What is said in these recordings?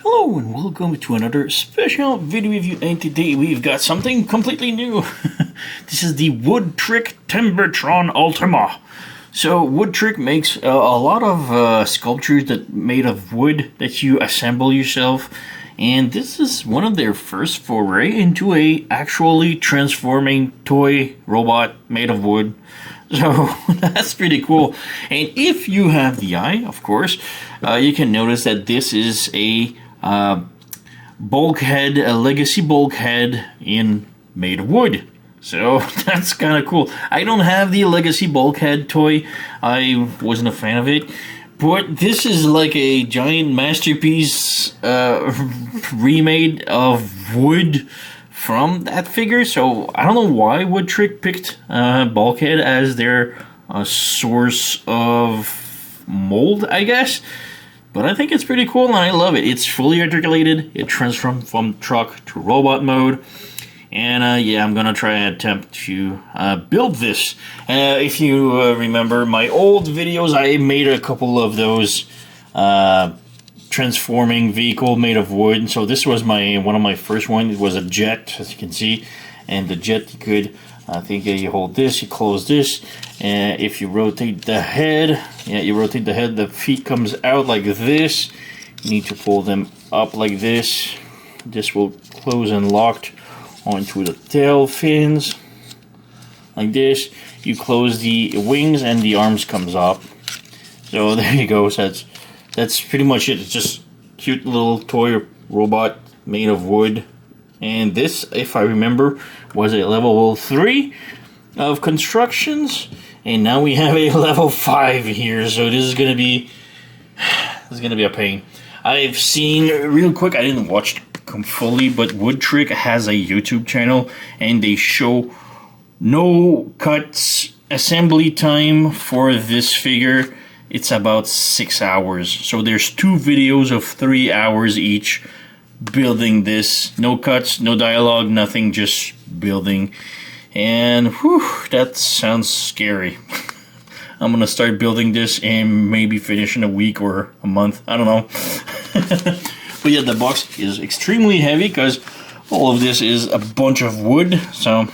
Hello and welcome to another special video review, and today we've got something completely new. This is the Woodtrick Timbertron Ultima. So Woodtrick makes a lot of sculptures that made of wood that you assemble yourself, and this is one of their first foray into a actually transforming toy robot made of wood. So that's pretty cool. And if you have the eye, of course, you can notice that this is a bulkhead, a legacy bulkhead in made of wood. So that's kind of cool. I don't have the legacy bulkhead toy. I wasn't a fan of it. But this is like a giant masterpiece remade of wood from that figure. So I don't know why Woodtrick picked Bulkhead as their source of mold, I guess. But I think it's pretty cool and I love it. It's fully articulated. It transforms from truck to robot mode. And yeah, I'm gonna try and attempt to build this. If you remember my old videos, I made a couple of those transforming vehicle made of wood. So this was one of my first ones. It was a jet, as you can see, and the jet you could, I think you hold this, you close this, and if you rotate the head, the feet comes out like this. You need to pull them up like this. This will close and lock onto the tail fins like this. You close the wings and the arms comes up. So there you go. So that's pretty much it. It's just cute little toy robot made of wood. And this, if I remember, was a level 3 of constructions, and now we have a level 5 here. So this is gonna be a pain. I've seen real quick. I didn't watch fully, but Woodtrick has a YouTube channel, and they show no cuts assembly time for this figure. It's about 6 hours. So there's 2 videos of 3 hours each building this. No cuts, no dialogue, nothing, just building. And whew, that sounds scary. I'm gonna start building this and maybe finish in a week or a month. I don't know. But yeah, the box is extremely heavy because all of this is a bunch of wood. So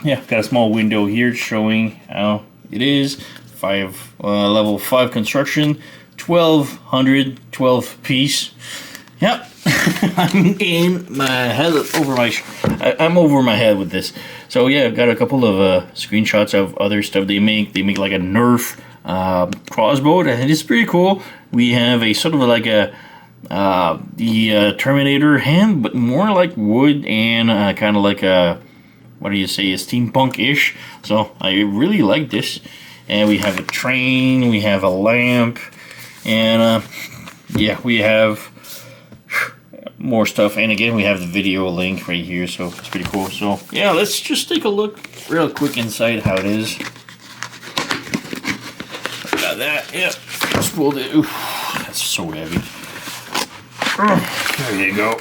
yeah, got a small window here showing how it is. Level 5 construction, 12 piece. Yep. I'm in my head I'm over my head with this. So yeah, I've got a couple of screenshots of other stuff they make. They make like a Nerf crossbow, and it's pretty cool. We have a sort of like a the Terminator hand, but more like wood and kind of like a, what do you say, a steampunk-ish. So I really like this. And we have a train, we have a lamp, and yeah, we have more stuff. And again, we have the video link right here, so it's pretty cool. So yeah, let's just take a look real quick inside how it is. Got that, yeah. Just pulled it. Oof, that's so heavy. There you go.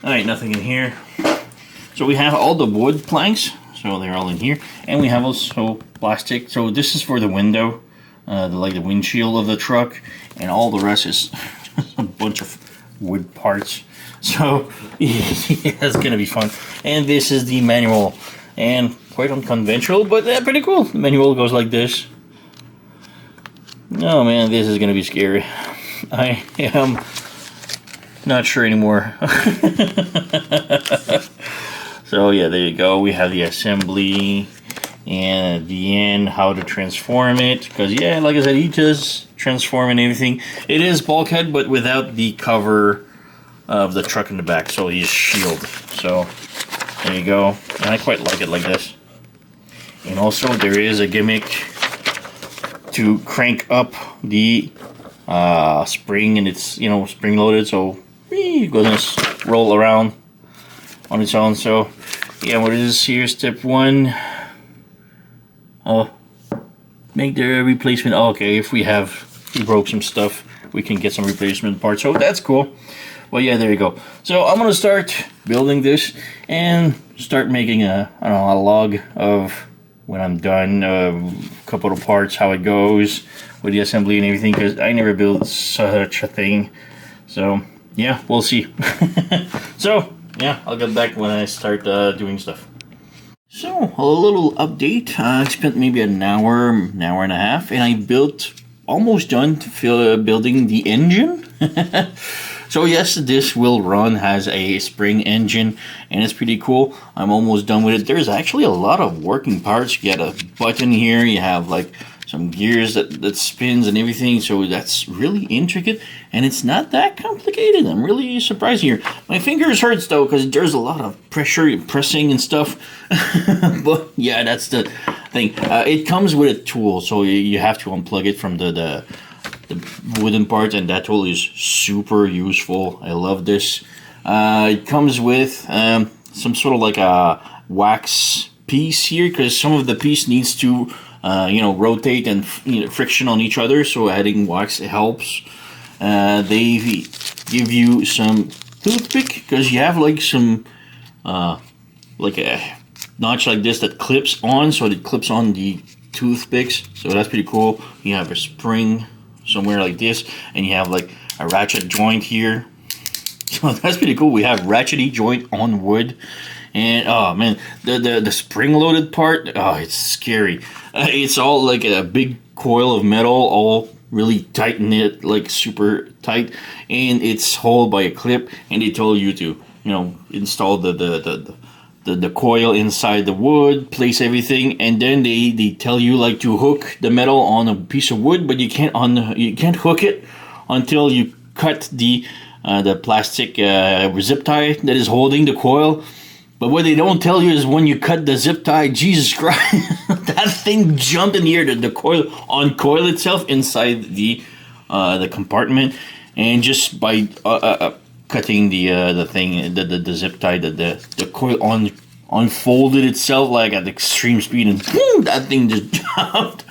Alright, nothing in here. So we have all the wood planks, so they're all in here, and we have also plastic. So this is for the window, like the windshield of the truck, and all the rest is a bunch of wood parts. So yeah, it's gonna be fun. And this is the manual, and quite unconventional, but pretty cool. The manual goes like this. Oh man, this is gonna be scary. I am not sure anymore. So yeah, there you go. We have the assembly, and at the end, how to transform it. Because yeah, like I said, he does transform and everything. It is Bulkhead, but without the cover of the truck in the back, so he's shield. So there you go. And I quite like it like this. And also there is a gimmick to crank up the spring, and it's, you know, spring loaded, so it's gonna roll around on its own. So yeah, what is here? Step 1. Make the replacement. Oh, okay, if we broke some stuff, we can get some replacement parts. So that's cool. Well, yeah, there you go. So I'm gonna start building this and start making a log of when I'm done, a couple of parts, how it goes with the assembly and everything, because I never built such a thing. So yeah, we'll see. So yeah, I'll get back when I start doing stuff. So a little update. I spent maybe an hour and a half, and I built almost done building the engine. So yes, this will run, has a spring engine, and it's pretty cool. I'm almost done with it. There's actually a lot of working parts. You got a button here, you have like some gears that spins and everything, so that's really intricate, and it's not that complicated. I'm really surprised here. My fingers hurts though, because there's a lot of pressure, pressing and stuff. But yeah, that's the thing. It comes with a tool, so you have to unplug it from the wooden part, and that tool is super useful. I love this. It comes with some sort of like a wax piece here, because some of the piece needs to rotate and friction on each other, so adding wax helps. They give you some toothpick, because you have like some like a notch like this that clips on, so it clips on the toothpicks, so that's pretty cool. You have a spring somewhere like this, and you have like a ratchet joint here, so that's pretty cool. We have ratchety joint on wood. And oh man, the spring loaded part, oh, it's scary. It's all like a big coil of metal, all really tight knit, like super tight, and it's held by a clip. And they told you to install the coil inside the wood, place everything, and then they tell you like to hook the metal on a piece of wood, but you can't hook it until you cut the plastic zip tie that is holding the coil. But what they don't tell you is when you cut the zip tie, Jesus Christ, that thing jumped in the air. The coil uncoil itself inside the compartment, and just by cutting the thing, the zip tie, the coil unfolded itself like at extreme speed, and boom, that thing just jumped.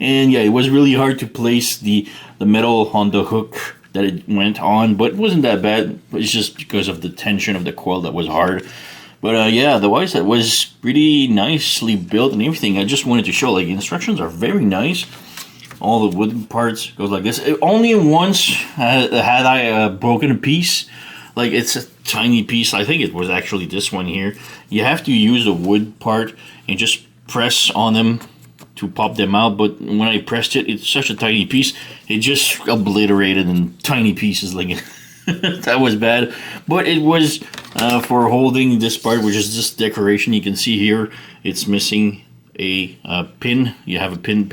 And yeah, it was really hard to place the metal on the hook that it went on, but it wasn't that bad. It's just because of the tension of the coil that was hard. But yeah, otherwise that was pretty nicely built and everything. I just wanted to show, like, the instructions are very nice. All the wooden parts goes like this. Only once had I broken a piece. Like, it's a tiny piece. I think it was actually this one here. You have to use the wood part and just press on them to pop them out. But when I pressed it, it's such a tiny piece. It just obliterated in tiny pieces. Like, that was bad. But it was for holding this part, which is this decoration. You can see here, it's missing a pin. You have a pin,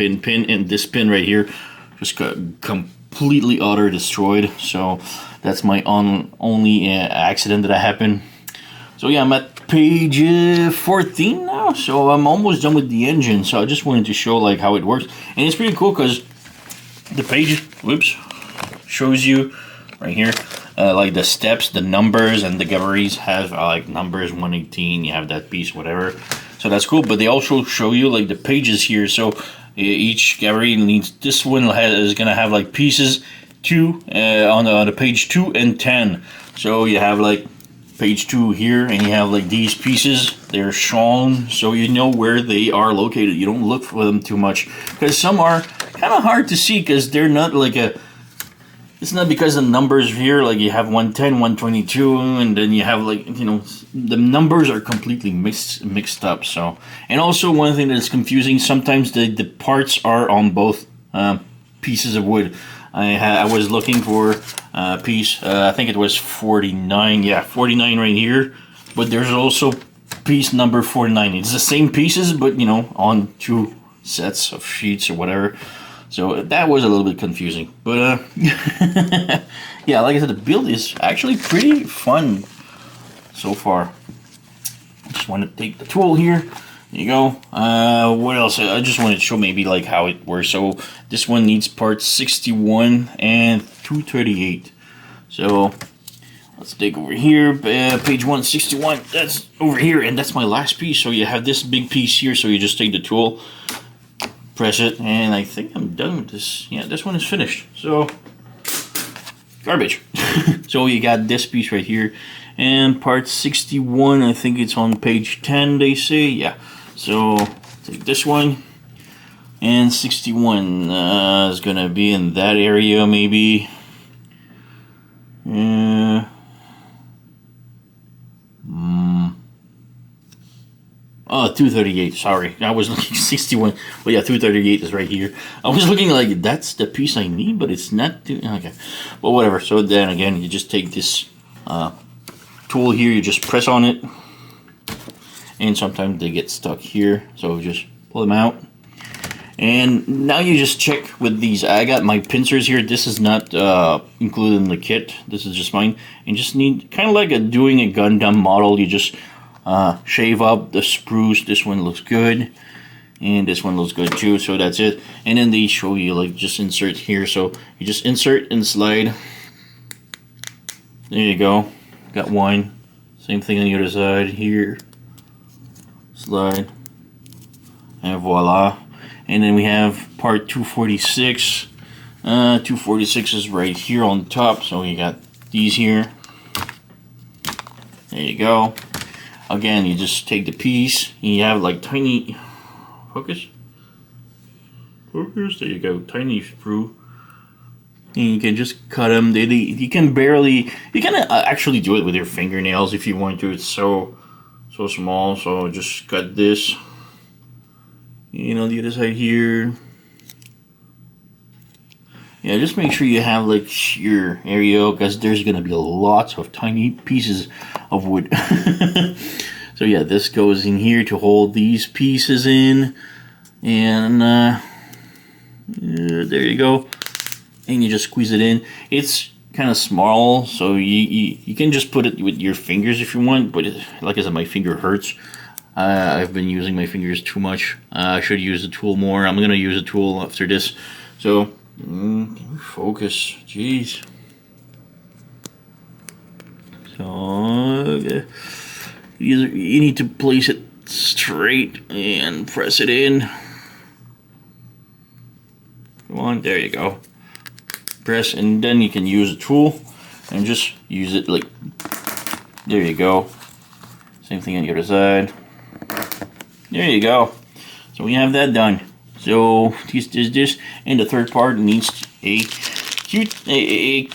and this pin right here just got completely utter destroyed. So that's my only accident that happened. So yeah, I'm at page 14 now, so I'm almost done with the engine. So I just wanted to show like how it works, and it's pretty cool because the page, whoops, shows you right here like the steps, the numbers, and the galleries have like numbers 118. You have that piece, whatever. So that's cool. But they also show you like the pages here. So each gallery needs, this one is gonna have like pieces 2 on the page 2 and 10. So you have like page 2 here, and you have like these pieces. They're shown so you know where they are located. You don't look for them too much, because some are kind of hard to see because they're not like a, it's not because the numbers here, like you have 110, 122, and then you have like, you know, the numbers are completely mixed up. So, and also one thing that's confusing, sometimes the parts are on both pieces of wood. I was looking for a piece, I think it was 49, yeah, 49 right here, but there's also piece number 49. It's the same pieces, but you know, on 2 sets of sheets or whatever. So that was a little bit confusing, but yeah, like I said, the build is actually pretty fun so far. Just want to take the tool here. There you go. What else? I just wanted to show maybe like how it works. So this one needs parts 61 and 238. So let's take over here, page 161. That's over here, and that's my last piece. So you have this big piece here. So you just take the tool, press it, and I think I'm done with this. Yeah, this one is finished. So garbage. So you got this piece right here, and part 61, I think it's on page 10, they say. Yeah, so take this one, and 61 is gonna be in that area maybe. Oh, 238, sorry. I was looking 61. Well, yeah, 238 is right here. I was looking like, that's the piece I need, but it's not. Okay. Well, whatever. So then again, you just take this tool here, you just press on it. And sometimes they get stuck here. So just pull them out. And now you just check with these. I got my pincers here. This is not included in the kit. This is just mine. And just need, kind of like doing a Gundam model, you just shave up the spruce. This one looks good, and this one looks good too, so that's it. And then they show you like just insert here, so you just insert and slide. There you go, got one. Same thing on the other side here, slide, and voila. And then we have part 246. 246 is right here on top, so you got these here. There you go. Again, you just take the piece, and you have like tiny, focus, there you go, tiny sprue, and you can just cut them. You can barely, you can actually do it with your fingernails if you want to. It's so small, so just cut this, and on the other side here. Yeah, just make sure you have like your area, because there's gonna be lots of tiny pieces of wood. So yeah, this goes in here to hold these pieces in, and there you go. And you just squeeze it in. It's kind of small, so you can just put it with your fingers if you want. But like I said, my finger hurts. I've been using my fingers too much. I should use the tool more. I'm gonna use a tool after this. So. Focus, jeez. So you need to place it straight and press it in. Come on, there you go. Press, and then you can use a tool and just use it like, there you go. Same thing on the other side. There you go. So we have that done. So this, and the third part needs a toothpick.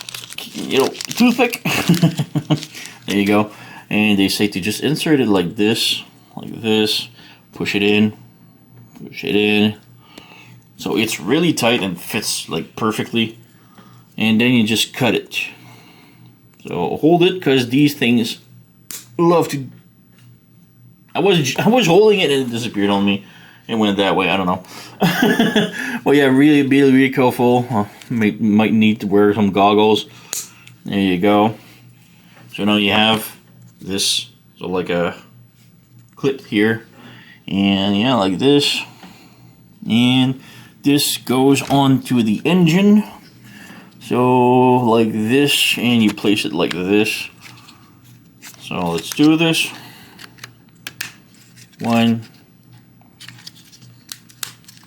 There you go. And they say to just insert it like this, push it in, so it's really tight and fits like perfectly. And then you just cut it. So hold it, because these things love to. I was holding it and it disappeared on me. It went that way, I don't know. Well, yeah, really careful. Might need to wear some goggles. There you go. So now you have this, so like a clip here. And yeah, like this. And this goes onto the engine. So like this, and you place it like this. So let's do this. 1,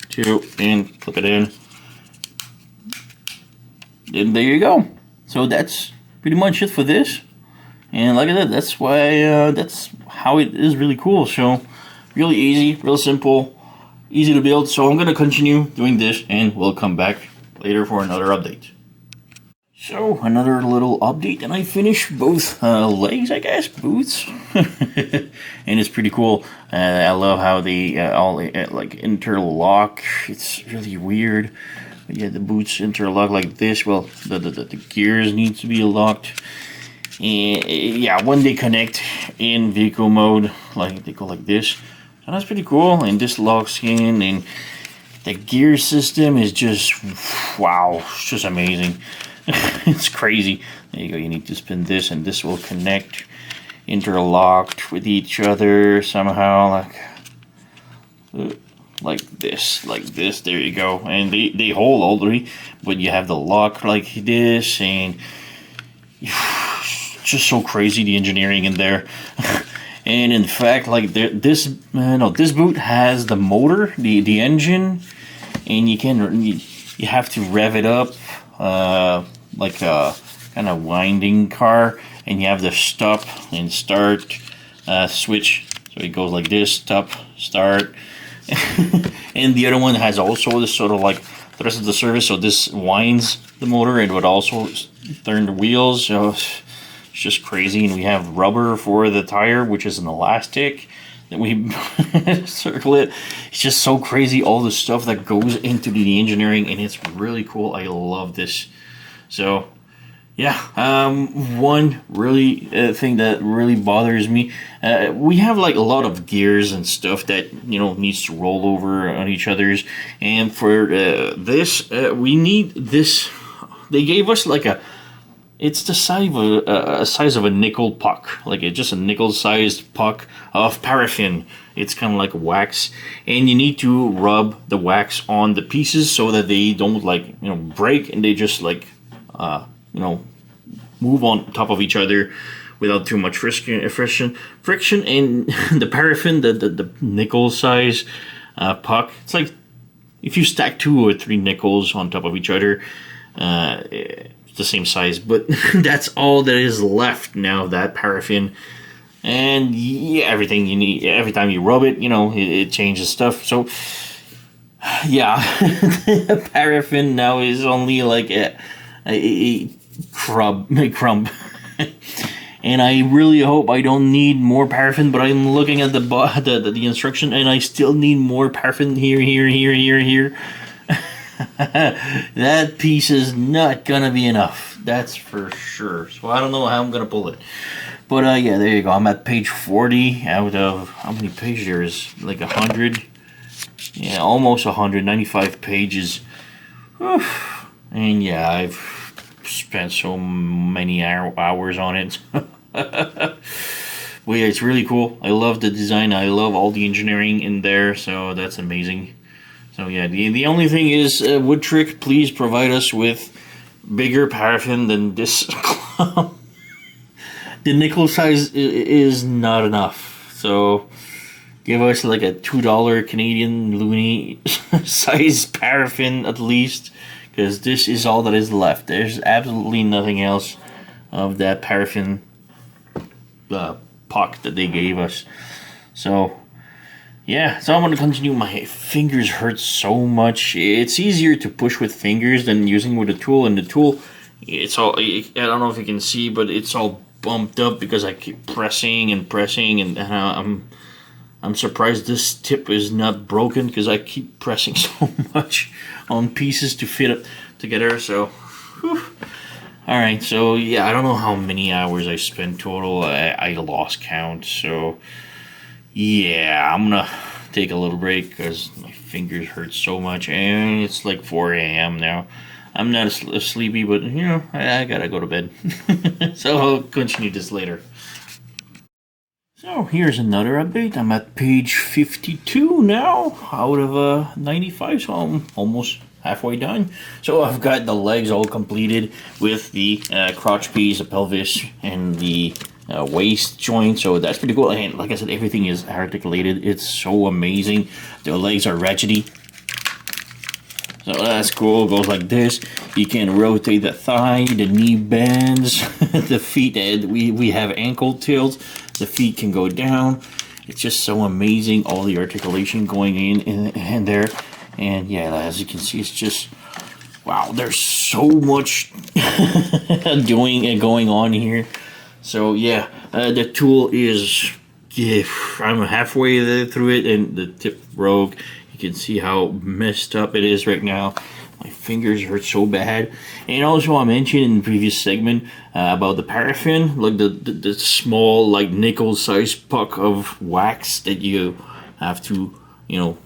2, and clip it in. And there you go. So that's pretty much it for this. And like I said, that's why that's how it is really cool. So really easy, real simple, easy to build. So I'm gonna continue doing this, and we'll come back later for another update. So another little update, and I finished both legs, I guess, boots, and it's pretty cool. I love how they all like interlock. It's really weird. But yeah, the boots interlock like this. Well, the gears need to be locked. And yeah, when they connect in vehicle mode, like they go like this. And that's pretty cool. And this locks in, and the gear system is just wow, it's just amazing. It's crazy. There you go. You need to spin this, and this will connect, interlocked with each other somehow, like this. There you go. And they hold all the way, but you have the lock like this, and it's just so crazy, the engineering in there. And in fact, like this boot has the motor, the engine, and you have to rev it up. Like a kind of winding car, and you have the stop and start switch, so it goes like this, stop, start. And the other one has also this sort of like the rest of the surface. So this winds the motor, and would also turn the wheels. So it's just crazy. And we have rubber for the tire, which is an elastic that we circle it. It's just so crazy, all the stuff that goes into the engineering, and it's really cool. I love this. So yeah, one really thing that really bothers me, we have like a lot of gears and stuff that, you know, needs to roll over on each other's, and for this we need this. They gave us like it's the size of a nickel puck, like just a nickel-sized puck of paraffin. It's kind of like wax, and you need to rub the wax on the pieces so that they don't, like, you know, break, and they just like you know, move on top of each other without too much friction. And the paraffin, the nickel size puck, it's like if you stack 2 or 3 nickels on top of each other, it's the same size, but that's all that is left now, that paraffin. And yeah, everything you need, every time you rub it, you know, it changes stuff. So yeah, paraffin now is only like a crumb. And I really hope I don't need more paraffin, but I'm looking at the instruction, and I still need more paraffin here. That piece is not gonna be enough, that's for sure. So I don't know how I'm gonna pull it, but yeah, there you go. I'm at page 40 out of how many pages there is, like 100. Yeah, almost 195 pages. Whew. And yeah, I've spent so many hours on it. But yeah, it's really cool. I love the design. I love all the engineering in there. So that's amazing. So yeah, the only thing is, Woodtrick, please provide us with bigger paraffin than this. The nickel size is not enough. So give us like a $2 Canadian loony size paraffin at least, because this is all that is left. There's absolutely nothing else of that paraffin puck that they gave us. So yeah, so I'm going to continue. My fingers hurt so much. It's easier to push with fingers than using with a tool, and the tool, it's all, I don't know if you can see, but it's all bumped up because I keep pressing, and I'm surprised this tip is not broken, because I keep pressing so much on pieces to fit it together. So whew. All right, so yeah, I don't know how many hours I spent total. I lost count. So yeah, I'm gonna take a little break because my fingers hurt so much, and it's like 4 a.m. now. I'm not sleepy, but you know, I gotta go to bed. So I'll continue this later. So here's another update. I'm at page 52 now out of 95, so I'm almost halfway done. So I've got the legs all completed with the crotch piece, the pelvis, and the waist joint. So that's pretty cool. And like I said, everything is articulated. It's so amazing. The legs are ratchety. So that's cool. It goes like this. You can rotate the thigh, the knee bends, the feet. We have ankle tilts. The feet can go down. It's just so amazing. All the articulation going in there. And yeah, as you can see, it's just wow. There's so much going on here. So yeah, the tool is. Yeah, I'm halfway through it, and the tip broke. You can see how messed up it is right now. My fingers hurt so bad. And also, I mentioned in the previous segment about the paraffin, like the small, like nickel-sized puck of wax that you have to, you know,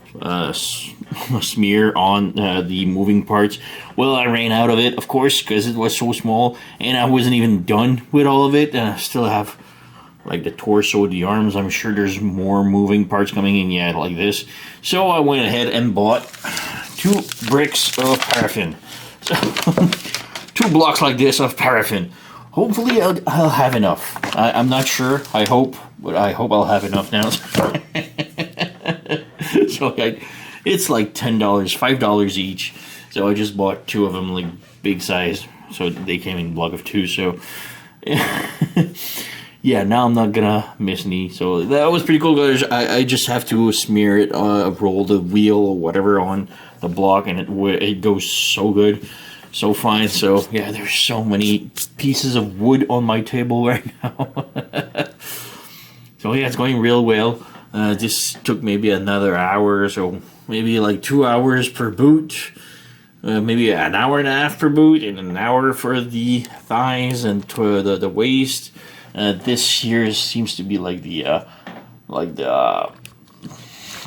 smear on the moving parts. Well, I ran out of it, of course, because it was so small, and I wasn't even done with all of it, and I still have like the torso, the arms. I'm sure there's more moving parts coming in, yeah, like this. So I went ahead and bought 2 bricks of paraffin. So 2 blocks like this of paraffin. Hopefully I'll have enough. I'm not sure. I hope, but I hope I'll have enough now. So it's like $10, $5 each. So I just bought 2 of them, like big size. So they came in a block of 2. So yeah, now I'm not gonna miss any. So that was pretty cool, guys. I just have to smear it, roll the wheel or whatever on the block, and it goes so good, so fine. So yeah, there's so many pieces of wood on my table right now. So yeah, it's going real well. This took maybe another hour, so maybe like 2 hours per boot. Maybe an hour and a half per boot, and an hour for the thighs and to the waist. This here seems to be like the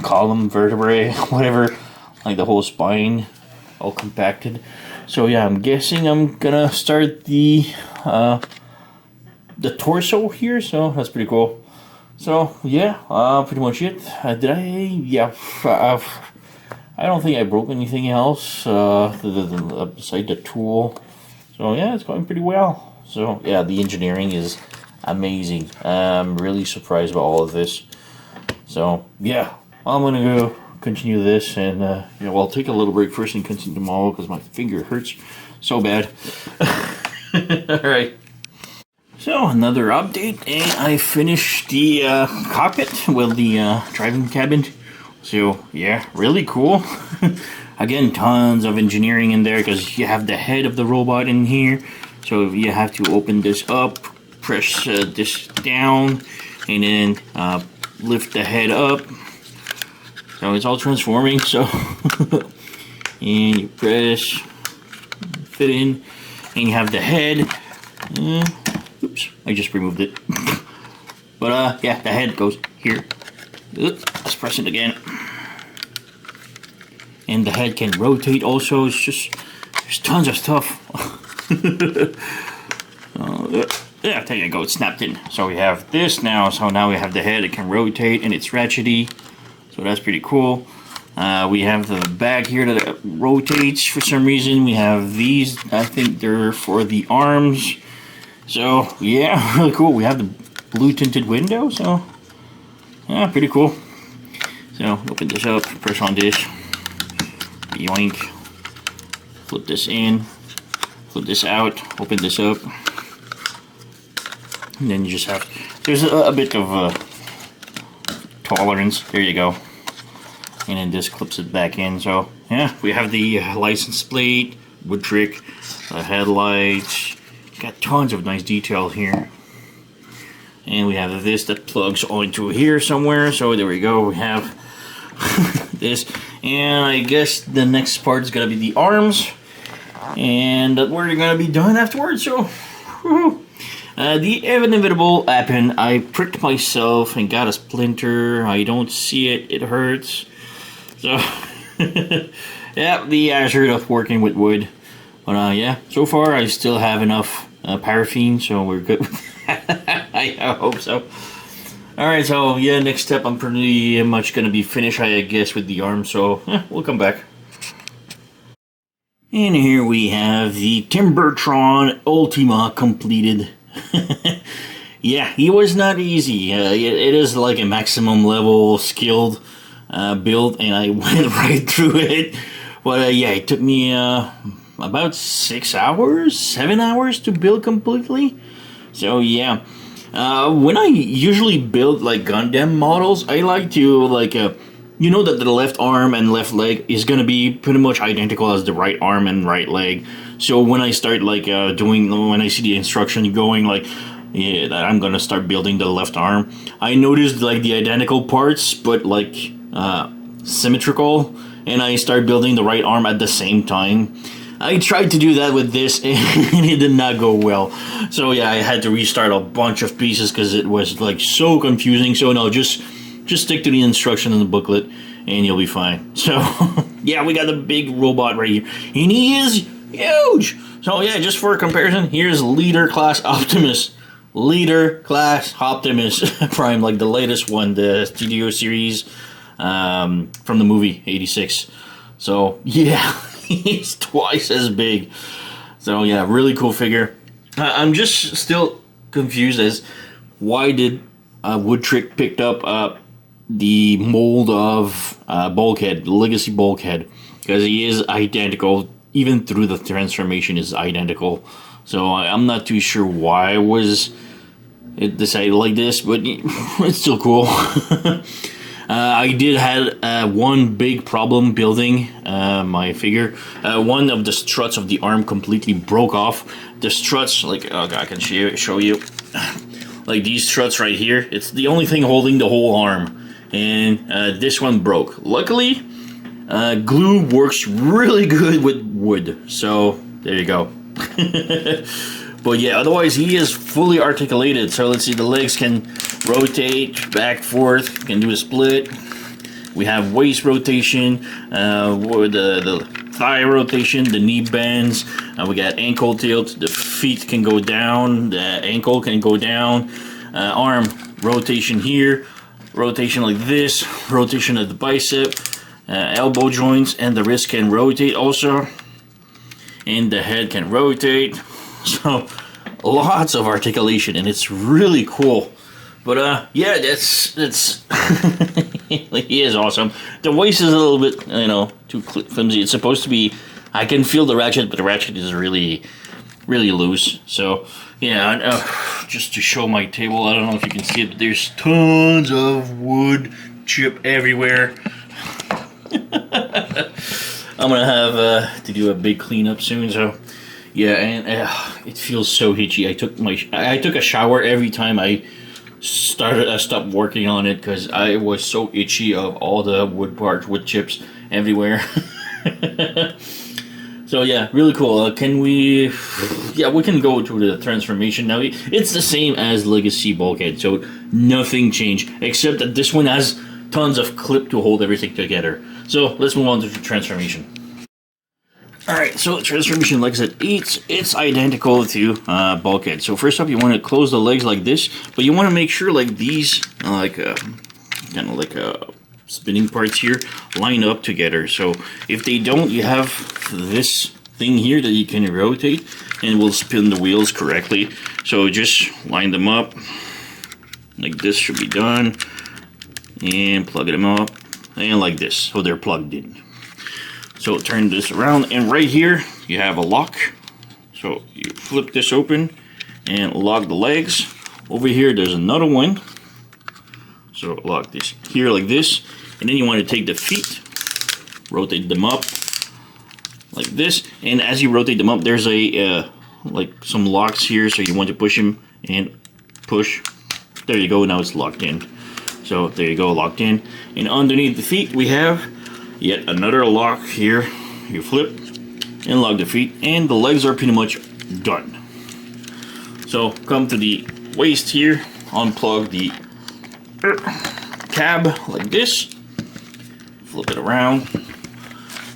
column vertebrae, whatever, like the whole spine, all compacted. So yeah, I'm guessing I'm gonna start the torso here. So that's pretty cool. So yeah, pretty much it. Did I? Yeah. I don't think I broke anything else beside the tool. So yeah, it's going pretty well. So yeah, the engineering is amazing. I'm really surprised by all of this. So yeah, I'm gonna go continue this, and yeah, well, I'll take a little break first and continue tomorrow because my finger hurts so bad. All right. So another update, and I finished the cockpit with the driving cabin. So yeah, really cool. Again, tons of engineering in there because you have the head of the robot in here. So you have to open this up, press this down, and then lift the head up. So it's all transforming. So and you press, fit in, and you have the head. Oops, I just removed it. But yeah, the head goes here. Let's press it again. And the head can rotate also. It's just, there's tons of stuff. Yeah, there you go, it snapped in. So we have this now. So now we have the head, it can rotate, and it's ratchety. So that's pretty cool. We have the back here that rotates for some reason. We have these, I think they're for the arms. So yeah, really cool. We have the blue tinted window, so yeah, pretty cool. So open this up, press on this, yoink, flip this in, flip this out, open this up, and then you just have, there's a bit of tolerance, there you go, and then this clips it back in. So yeah, we have the license plate, Woodtrick, headlights, got tons of nice detail here. And we have this that plugs onto here somewhere. So there we go. We have this. And I guess the next part is going to be the arms. And we're going to be done afterwards. So the inevitable happened. I pricked myself and got a splinter. I don't see it. It hurts. So yeah, the hazard of working with wood. But yeah, so far I still have enough paraffin. So we're good with that. I hope so. Alright, so yeah, next step I'm pretty much going to be finished, I guess, with the arm, so we'll come back. And here we have the Timbertron Ultima completed. Yeah, he was not easy. It is like a maximum level skilled build, and I went right through it. But yeah, it took me about 6 hours, 7 hours to build completely. So yeah, when I usually build like Gundam models, I like to like you know that the left arm and left leg is gonna be pretty much identical as the right arm and right leg. So when I start like when I see the instruction going like, yeah, that I'm gonna start building the left arm, I noticed like the identical parts but like symmetrical, and I start building the right arm at the same time. I tried to do that with this and it did not go well. So yeah, I had to restart a bunch of pieces because it was like so confusing. So no, just stick to the instruction in the booklet and you'll be fine. So yeah, we got the big robot right here. And he is huge. So yeah, just for comparison, here's Leader Class Optimus. Leader Class Optimus Prime, like the latest one, the studio series from the movie 86. So yeah. He's twice as big. So yeah, really cool figure. I'm just still confused as why did Woodtrick picked up the mold of Bulkhead, Legacy Bulkhead, because he is identical, even through the transformation is identical. So I'm not too sure why was it decided like this, but it's still cool. I did have one big problem building my figure. One of the struts of the arm completely broke off. The struts, like, oh God, I can show you. Like these struts right here, it's the only thing holding the whole arm. And this one broke. Luckily, glue works really good with wood. So, there you go. But yeah, otherwise he is fully articulated. So let's see, the legs can rotate back, forth, can do a split. We have waist rotation, the thigh rotation, the knee bends. We got ankle tilt, the feet can go down, the ankle can go down. Arm rotation here, rotation like this, rotation of the bicep, elbow joints, and the wrist can rotate also. And the head can rotate. So lots of articulation, and it's really cool. But yeah, that's like, he is awesome. The waist is a little bit, you know, too flimsy. It's supposed to be, I can feel the ratchet, but the ratchet is really loose. So yeah, just to show my table, I don't know if you can see it, but there's tons of wood chip everywhere. I'm gonna have to do a big cleanup soon, so yeah, and it feels so itchy. I took a shower every time I stopped working on it because I was so itchy of all the wood chips everywhere. So yeah, really cool. Can we? Yeah, we can go to the transformation now. It's the same as Legacy Bulkhead, so nothing changed except that this one has tons of clip to hold everything together. So let's move on to the transformation. Alright, so transformation, like I said, it's identical to Bulkhead. So first up, you want to close the legs like this, but you want to make sure like these, kind of like spinning parts here, line up together. So if they don't, you have this thing here that you can rotate and will spin the wheels correctly. So just line them up, like this should be done, and plug them up, and like this, so they're plugged in. So turn this around, and right here you have a lock. So you flip this open and lock the legs. Over here there's another one. So lock this here like this, and then you want to take the feet, rotate them up like this, and as you rotate them up, there's a like some locks here. So you want to push them and push. There you go. Now it's locked in. So there you go, locked in. And underneath the feet we have yet another lock here. You flip and lock the feet, and the legs are pretty much done. So come to the waist here, unplug the cab like this, flip it around.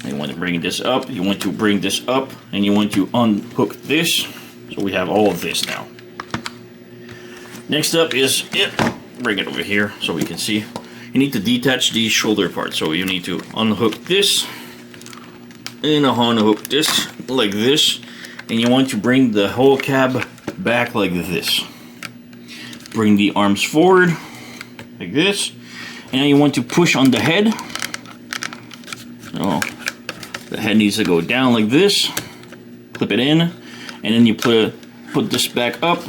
You want to bring this up, you want to bring this up, and you want to unhook this. So we have all of this now. Next up is it. Bring it over here so we can see. You need to detach the shoulder part, so you need to unhook this and unhook this like this, and you want to bring the whole cab back like this. Bring the arms forward like this, and now you want to push on the head. So the head needs to go down like this, clip it in, and then you put this back up,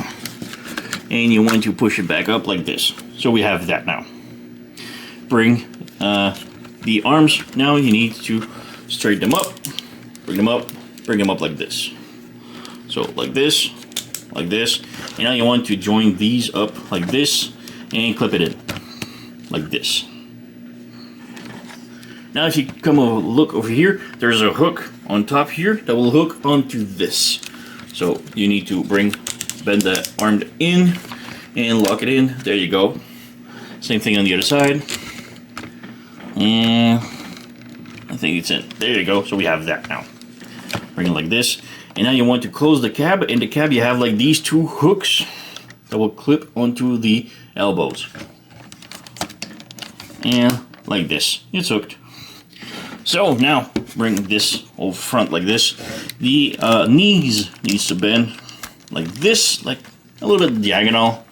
and you want to push it back up like this. So we have that now. Bring the arms, now you need to straighten them up, bring them up like this. So like this, and now you want to join these up like this and clip it in like this. Now if you come a look over here, there's a hook on top here that will hook onto this. So you need to bend the arm in and lock it in. There you go. Same thing on the other side. And I think it's in. There you go. So we have that now. Bring it like this. And now you want to close the cab. In the cab you have like these two hooks that will clip onto the elbows. And like this. It's hooked. So now bring this over front like this. The knees needs to bend like this, like a little bit diagonal.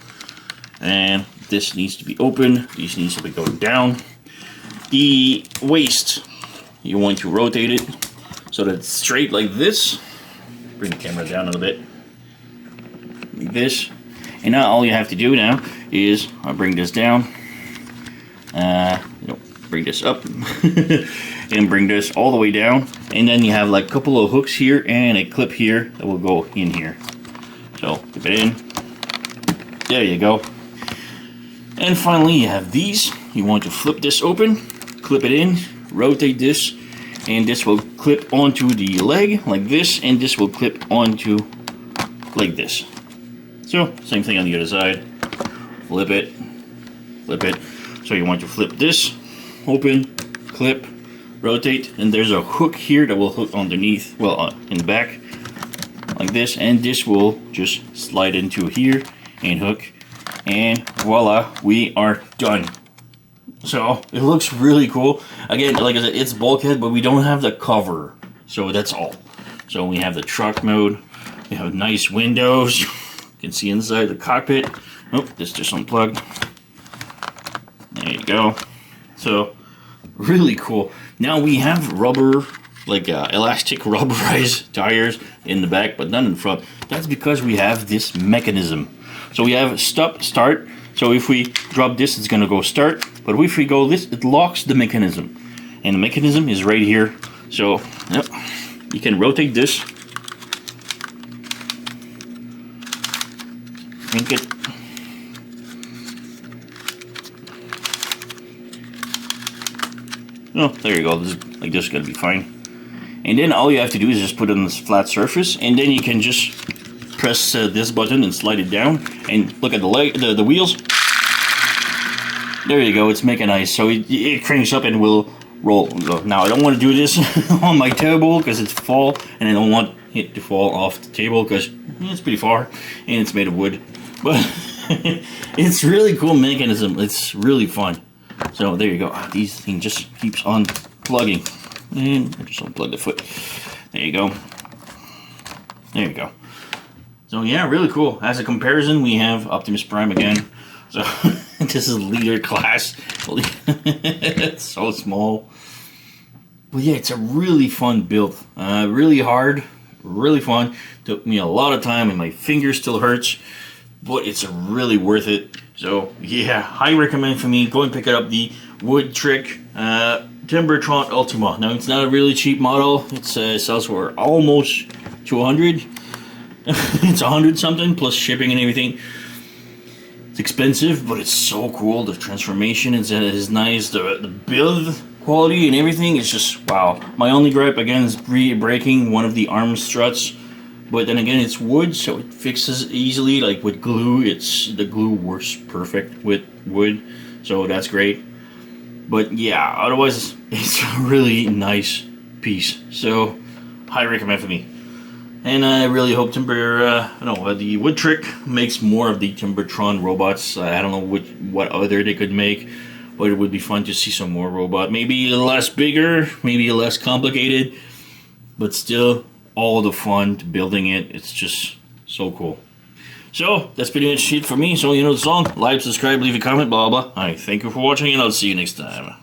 And this needs to be open. These needs to be going down. The waist, you want to rotate it so that it's straight like this. Bring the camera down a little bit. Like this. And now all you have to do now is bring this down, bring this up, and bring this all the way down. And then you have like a couple of hooks here and a clip here that will go in here. So clip it in. There you go. And finally you have these. You want to flip this open, clip it in, rotate this, and this will clip onto the leg like this, and this will clip onto like this. So same thing on the other side. Flip it, flip it. So you want to flip this, open, clip, rotate, and there's a hook here that will hook underneath, well, in the back, like this, and this will just slide into here and hook, and voila, we are done. So it looks really cool. Again, like I said, it's Bulkhead, but we don't have the cover, so that's all. So we have the truck mode, we have nice windows, you can see inside the cockpit. Oh, this just unplugged. There you go. So really cool. Now we have rubber, like elastic rubberized tires in the back, but none in front. That's because we have this mechanism. So we have stop, start. So if we drop this, it's gonna go start. But if we go this, it locks the mechanism. And the mechanism is right here. So yep, you can rotate this. Crank it. Oh, there you go. This is gonna be fine. And then all you have to do is just put it on this flat surface, and then you can just press this button and slide it down. And look at the wheels. There you go. It's mechanized, so it cranks up and will roll. Now I don't want to do this on my table because it's fall, and I don't want it to fall off the table because it's pretty far and it's made of wood. But it's really cool mechanism. It's really fun. So there you go. These thing just keeps on plugging, and I just unplug the foot. There you go. There you go. So yeah, really cool. As a comparison, we have Optimus Prime again. So this is leader class. It's so small. But yeah, it's a really fun build. Really hard, really fun. Took me a lot of time and my finger still hurts, but it's really worth it. So yeah, high recommend for me. Go and pick up the Woodtrick Timbertron Ultima. Now it's not a really cheap model. It sells for almost 200. It's 100 something plus shipping and everything. It's expensive, but it's so cool. The transformation is nice. The build quality and everything is just wow. My only gripe again is breaking one of the arm struts, but then again it's wood, so it fixes easily. Like with glue, the glue works perfect with wood, so that's great. But yeah, otherwise it's a really nice piece. So high recommend for me. And I really hope the Woodtrick makes more of the Timbertron robots. I don't know what other they could make, but it would be fun to see some more robot. Maybe less bigger, maybe less complicated, but still all the fun to building it. It's just so cool. So that's pretty much it for me. So you know the song. Like, subscribe, leave a comment, blah blah. Alright, thank you for watching, and I'll see you next time.